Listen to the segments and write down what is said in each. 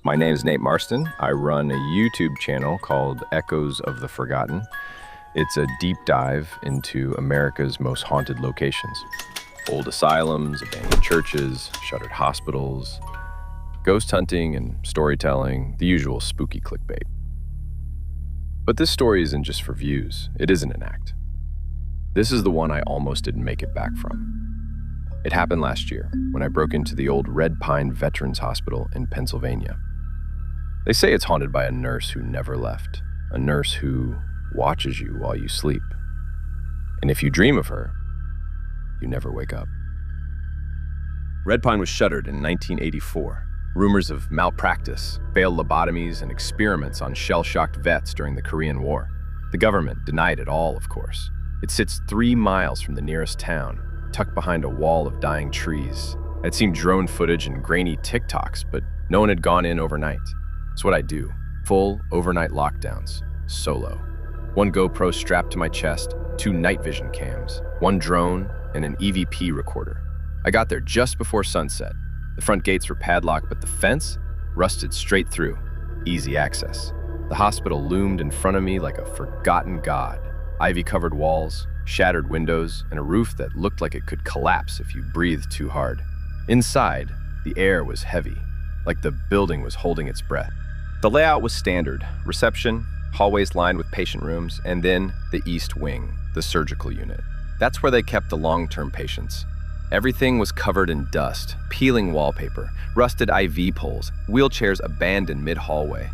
My name is Nate Marston. I run a YouTube channel called Echoes of the Forgotten. It's a deep dive into America's most haunted locations. Old asylums, abandoned churches, shuttered hospitals, ghost hunting and storytelling, the usual spooky clickbait. But this story isn't just for views. It isn't an act. This is the one I almost didn't make it back from. It happened last year when I broke into the old Red Pine Veterans Hospital in Pennsylvania. They say it's haunted by a nurse who never left, a nurse who watches you while you sleep. And if you dream of her, you never wake up. Red Pine was shuttered in 1984. Rumors of malpractice, failed lobotomies, and experiments on shell-shocked vets during the Korean War. The government denied it all, of course. It sits 3 miles from the nearest town, tucked behind a wall of dying trees. I'd seen drone footage and grainy TikToks, but no one had gone in overnight. It's what I do. Full overnight lockdowns, solo. 1 GoPro strapped to my chest, 2 night vision cams, 1 drone, and an EVP recorder. I got there just before sunset. The front gates were padlocked, but the fence rusted straight through. Easy access. The hospital loomed in front of me like a forgotten god. Ivy-covered walls, shattered windows, and a roof that looked like it could collapse if you breathed too hard. Inside, the air was heavy, like the building was holding its breath. The layout was standard: reception, hallways lined with patient rooms, and then the East Wing, the surgical unit. That's where they kept the long-term patients. Everything was covered in dust, peeling wallpaper, rusted IV poles, wheelchairs abandoned mid-hallway.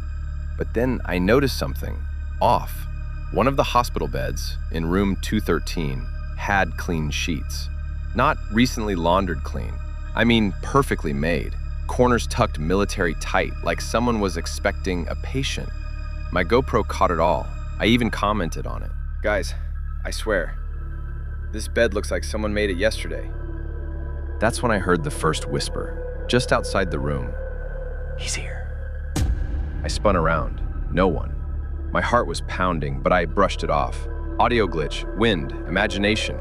But then I noticed something off. One of the hospital beds, in room 213, had clean sheets. Not recently laundered clean. I mean perfectly made. Corners tucked military tight, like someone was expecting a patient. My GoPro caught it all. I even commented on it. "Guys, I swear, this bed looks like someone made it yesterday." That's when I heard the first whisper, just outside the room. "He's here." I spun around. No one. My heart was pounding, but I brushed it off. Audio glitch, wind, imagination.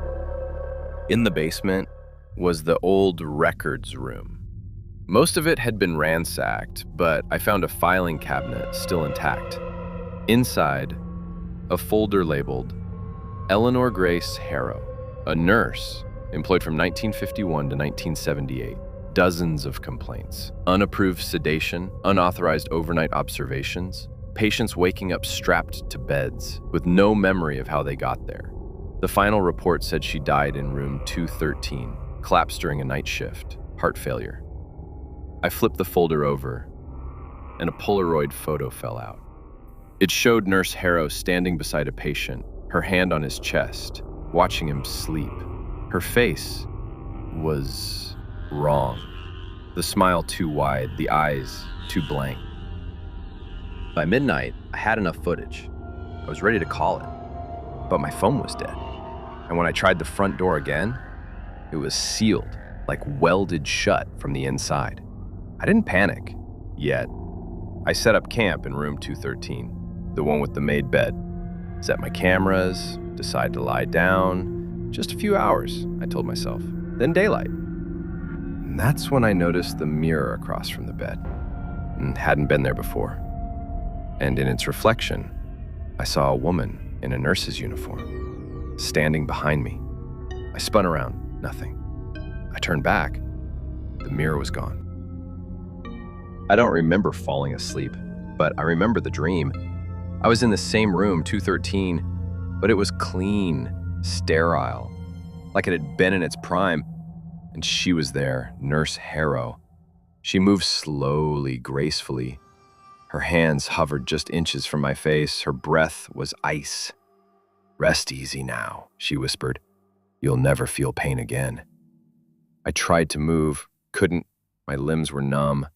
In the basement was the old records room. Most of it had been ransacked, but I found a filing cabinet still intact. Inside, a folder labeled Eleanor Grace Harrow, a nurse employed from 1951 to 1978. Dozens of complaints, unapproved sedation, unauthorized overnight observations, patients waking up strapped to beds with no memory of how they got there. The final report said she died in room 213, collapsed during a night shift, heart failure. I flipped the folder over, and a Polaroid photo fell out. It showed Nurse Harrow standing beside a patient, her hand on his chest, watching him sleep. Her face was wrong. The smile too wide, the eyes too blank. By midnight, I had enough footage. I was ready to call it, but my phone was dead. And when I tried the front door again, it was sealed, like welded shut from the inside. I didn't panic, yet. I set up camp in room 213, the one with the made bed. Set my cameras, decided to lie down. Just a few hours, I told myself, then daylight. And that's when I noticed the mirror across from the bed. And hadn't been there before. And in its reflection, I saw a woman in a nurse's uniform, standing behind me. I spun around, nothing. I turned back, the mirror was gone. I don't remember falling asleep, but I remember the dream. I was in the same room, 213, but it was clean, sterile, like it had been in its prime. And she was there, Nurse Harrow. She moved slowly, gracefully. Her hands hovered just inches from my face. Her breath was ice. "Rest easy now," she whispered. "You'll never feel pain again." I tried to move, couldn't. My limbs were numb.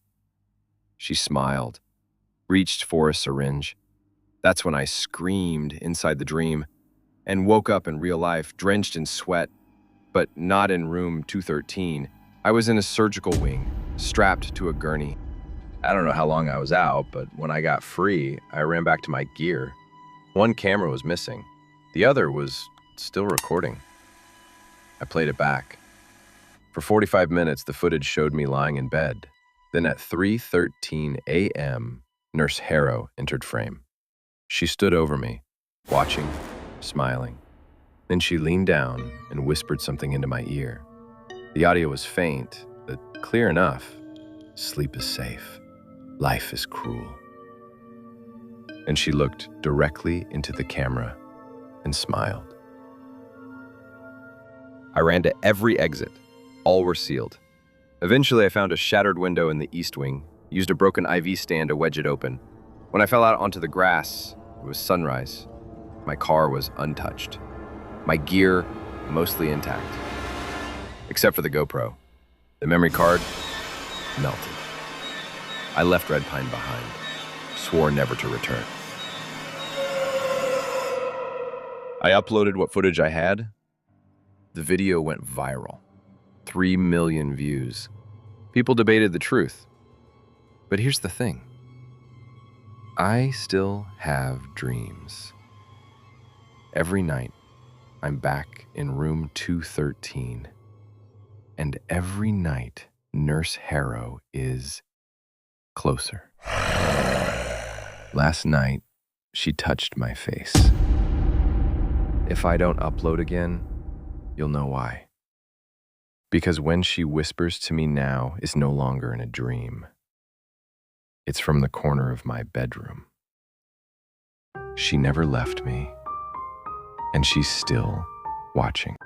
She smiled, reached for a syringe. That's when I screamed inside the dream and woke up in real life, drenched in sweat, but not in room 213. I was in a surgical wing, strapped to a gurney. I don't know how long I was out, but when I got free, I ran back to my gear. 1 camera was missing. The other was still recording. I played it back. For 45 minutes, the footage showed me lying in bed, Then at 3:13 a.m., Nurse Harrow entered frame. She stood over me, watching, smiling. Then she leaned down and whispered something into my ear. The audio was faint, but clear enough. Sleep is safe. Life is cruel. And she looked directly into the camera and smiled. I ran to every exit. All were sealed. Eventually, I found a shattered window in the east wing, used a broken IV stand to wedge it open. When I fell out onto the grass, it was sunrise. My car was untouched. My gear mostly intact. Except for the GoPro. The memory card melted. I left Red Pine behind, swore never to return. I uploaded what footage I had. The video went viral. 3 million views. People debated the truth. But here's the thing. I still have dreams. Every night, I'm back in room 213. And every night, Nurse Harrow is closer. Last night, she touched my face. If I don't upload again, you'll know why. Because when she whispers to me now is no longer in a dream. It's from the corner of my bedroom. She never left me, and she's still watching.